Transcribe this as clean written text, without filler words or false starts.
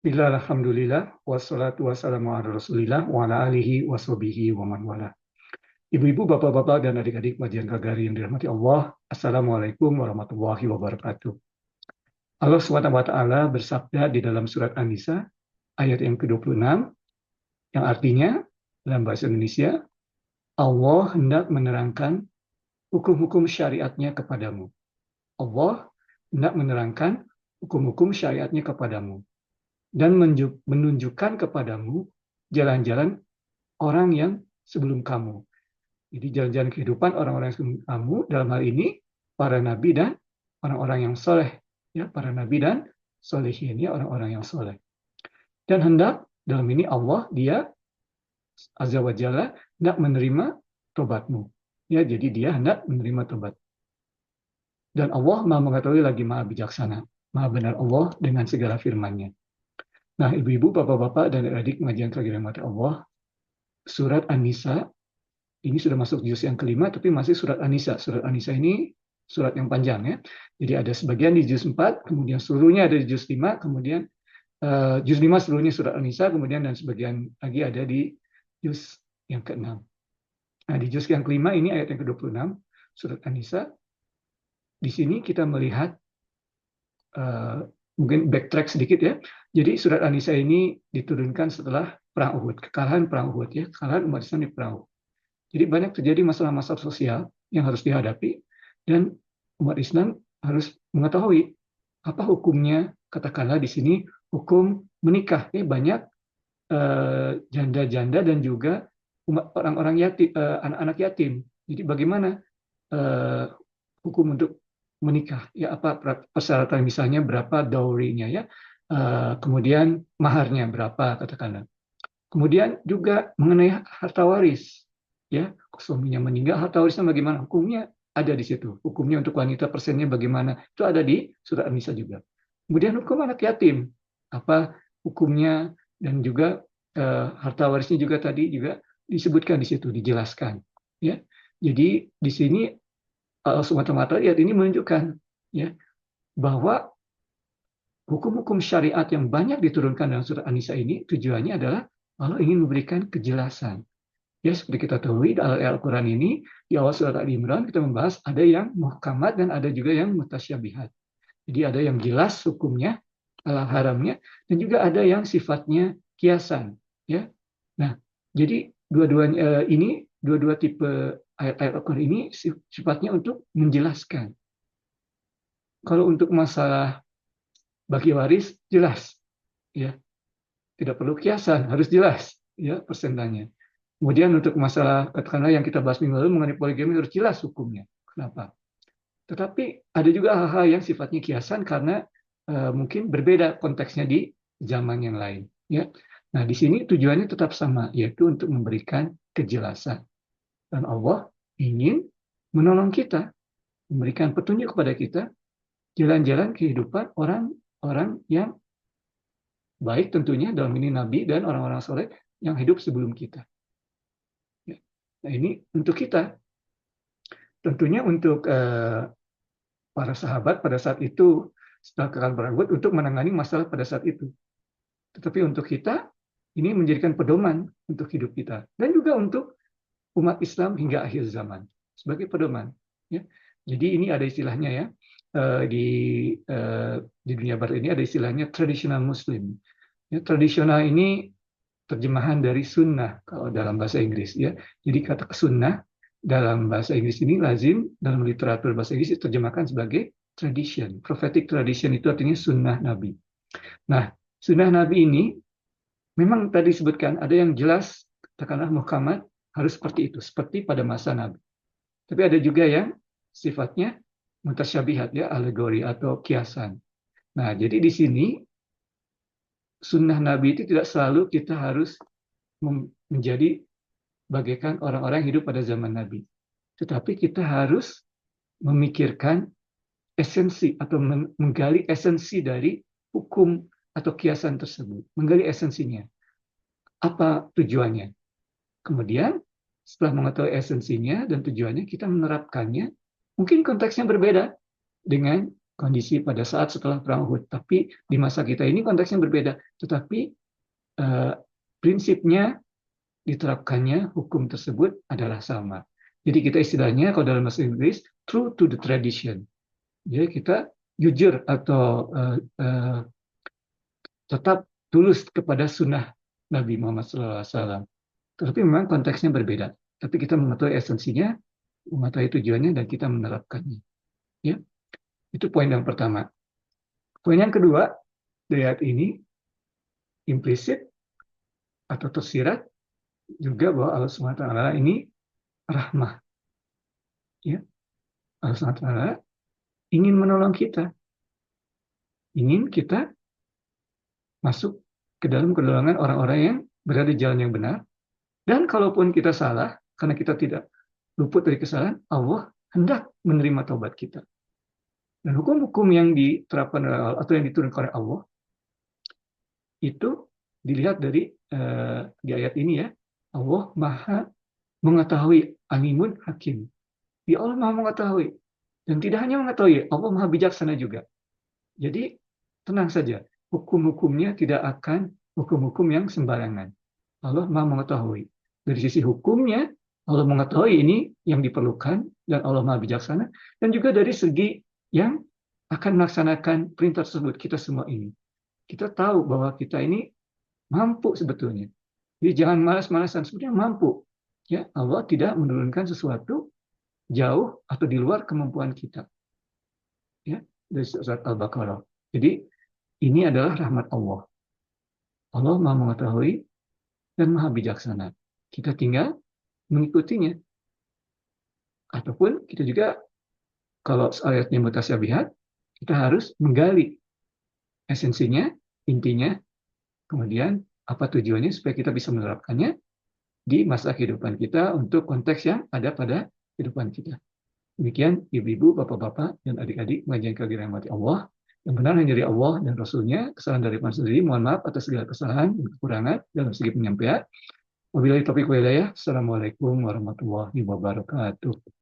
Bismillah, alhamdulillah, wassalatu wassalamu ala rasulillah, wa ala alihi washabihi wa man wala. Ibu-ibu, bapak-bapak, dan adik-adik Majian Kagari yang dirahmati Allah, Assalamualaikum warahmatullahi wabarakatuh. Allah SWT bersabda di dalam surat An-Nisa, ayat yang ke-26, yang artinya, dalam bahasa Indonesia, Allah hendak menerangkan hukum-hukum syariatnya kepadamu. Allah hendak menerangkan hukum-hukum syariatnya kepadamu. Dan menunjukkan kepadamu jalan-jalan orang yang sebelum kamu. Jadi jalan-jalan kehidupan orang-orang yang sebelum kamu, dalam hal ini para nabi dan orang-orang yang soleh. Ya, para nabi dan solehin, ya, orang-orang yang soleh. Dan hendak, dalam ini Allah, dia Azza wa Jalla, hendak menerima tobatmu. Ya, jadi dia hendak menerima tobat. Dan Allah Maha mengetahui lagi Maha bijaksana. Maha benar Allah dengan segala firman-Nya. Nah, ibu-ibu, bapak-bapak, dan adik pengajian kehadiran Allah, surat An-Nisa, ini sudah masuk juz yang kelima, tapi masih surat An-Nisa. Surat An-Nisa ini surat yang panjang, ya. Jadi ada sebagian di juz 4, kemudian seluruhnya ada di juz 5, kemudian juz 5 seluruhnya surat An-Nisa, kemudian dan sebagian lagi ada di juz yang ke-6. Nah, di juz yang kelima ini ayat yang ke-26, surat An-Nisa, di sini kita melihat mungkin backtrack sedikit, ya. Jadi surat An-Nisa ini diturunkan setelah perang Uhud, kekalahan perang Uhud, ya, kekalahan umat Islam di perang Uhud. Jadi banyak terjadi masalah-masalah sosial yang harus dihadapi dan umat Islam harus mengetahui apa hukumnya. Katakanlah di sini hukum menikah, ya, banyak janda-janda dan juga orang-orang yatim, anak-anak yatim. Jadi bagaimana hukum untuk menikah, ya, apa persyaratan, misalnya berapa dowry-nya, ya, kemudian maharnya berapa, katakanlah. Kemudian juga mengenai harta waris, ya, suaminya meninggal, harta warisnya bagaimana, hukumnya ada di situ. Hukumnya untuk wanita persennya bagaimana, itu ada di surat An-Nisa juga. Kemudian hukum anak yatim, apa hukumnya, dan juga harta warisnya juga tadi juga disebutkan di situ, dijelaskan, ya. Jadi di sini semata-mata ayat ini menunjukkan, ya, bahwa hukum-hukum syariat yang banyak diturunkan dalam surat An-Nisa ini tujuannya adalah Allah ingin memberikan kejelasan. Ya, seperti kita tahu di Al-Quran ini, di awal surat Al-Imran kita membahas ada yang muhkamat dan ada juga yang mutasyabihat. Jadi ada yang jelas hukumnya, haramnya, dan juga ada yang sifatnya kiasan. Ya. Nah, jadi dua-dua tipe ayat-ayat Al-Quran ini sifatnya untuk menjelaskan. Kalau untuk masalah bagi waris jelas, ya, tidak perlu kiasan, harus jelas, ya, persentannya. Kemudian untuk masalah katakanlah yang kita bahas minggu lalu mengenai poligami harus jelas hukumnya. Kenapa? Tetapi ada juga hal-hal yang sifatnya kiasan karena mungkin berbeda konteksnya di zaman yang lain, ya. Nah, di sini tujuannya tetap sama, yaitu untuk memberikan kejelasan. Dan Allah ingin menolong kita, memberikan petunjuk kepada kita jalan-jalan kehidupan orang-orang yang baik, tentunya dalam ini nabi dan orang-orang soleh yang hidup sebelum kita. Ya. Nah, ini untuk kita. Tentunya untuk para sahabat pada saat itu setelah kekalahan perang Uhud untuk menangani masalah pada saat itu. Tetapi untuk kita ini menjadikan pedoman untuk hidup kita dan juga untuk umat Islam hingga akhir zaman sebagai pedoman. Ya. Jadi ini ada istilahnya, ya, di dunia barat ini ada istilahnya traditional Muslim. Ya, tradisional ini terjemahan dari sunnah kalau dalam bahasa Inggris, ya. Jadi kata sunnah dalam bahasa Inggris ini lazim dalam literatur bahasa Inggris diterjemahkan sebagai tradition. Prophetic tradition itu artinya sunnah Nabi. Nah, sunnah Nabi ini memang tadi disebutkan ada yang jelas, katakanlah muhkamat harus seperti itu, seperti pada masa Nabi. Tapi ada juga yang sifatnya mutasyabihat, ya, alegori atau kiasan. Nah, jadi di sini sunnah Nabi itu tidak selalu kita harus menjadi bagaikan orang-orang yang hidup pada zaman Nabi. Tetapi kita harus memikirkan esensi atau menggali esensi dari hukum atau kiasan tersebut. Menggali esensinya. Apa tujuannya? Kemudian setelah mengetahui esensinya dan tujuannya, kita menerapkannya. Mungkin konteksnya berbeda dengan kondisi pada saat setelah perang Uhud. Tapi di masa kita ini konteksnya berbeda. Tetapi prinsipnya diterapkannya hukum tersebut adalah sama. Jadi kita istilahnya kalau dalam bahasa Inggris true to the tradition. Jadi kita jujur atau tetap tulus kepada sunnah Nabi Muhammad SAW. Tetapi memang konteksnya berbeda. Tapi kita mengetahui esensinya, mengetahui tujuannya, dan kita menerapkannya. Ya, itu poin yang pertama. Poin yang kedua dari ayat ini implisit atau tersirat juga bahwa Allah SWT ini rahmah. Ya, Allah SWT ingin menolong kita, ingin kita masuk ke dalam kedalaman orang-orang yang berada di jalan yang benar. Dan kalaupun kita salah, karena kita tidak luput dari kesalahan, Allah hendak menerima taubat kita. Dan hukum-hukum yang diterapkan oleh Allah, atau yang diturunkan oleh Allah, itu dilihat dari di ayat ini ya, Allah Maha mengetahui, alimun hakim. Ya Allah Maha mengetahui. Dan tidak hanya mengetahui, Allah Maha bijaksana juga. Jadi tenang saja, hukum-hukumnya tidak akan hukum-hukum yang sembarangan. Allah Maha mengetahui. Dari sisi hukumnya, Allah mengetahui ini yang diperlukan, dan Allah Maha bijaksana. Dan juga dari segi yang akan melaksanakan perintah tersebut, kita semua ini. Kita tahu bahwa kita ini mampu sebetulnya. Jadi jangan malas-malasan, sebenarnya mampu. Ya, Allah tidak menurunkan sesuatu jauh atau di luar kemampuan kita. Ya, dari surat Al-Baqarah. Jadi ini adalah rahmat Allah. Allah Maha mengetahui dan Maha bijaksana. Kita tinggal mengikutinya. Ataupun kita juga, kalau ayatnya mutasyabihat, kita harus menggali esensinya, intinya, kemudian apa tujuannya supaya kita bisa menerapkannya di masa kehidupan kita untuk konteks yang ada pada kehidupan kita. Demikian ibu-ibu, bapak-bapak, dan adik-adik pengajian kali dirahmati Allah. Yang benar hanya dari Allah dan Rasulnya, kesalahan dari manusia sendiri. Mohon maaf atas segala kesalahan dan kekurangan dalam segi penyampaian. Wabillahi taufiq wal hidayah. Assalamualaikum warahmatullahi wabarakatuh.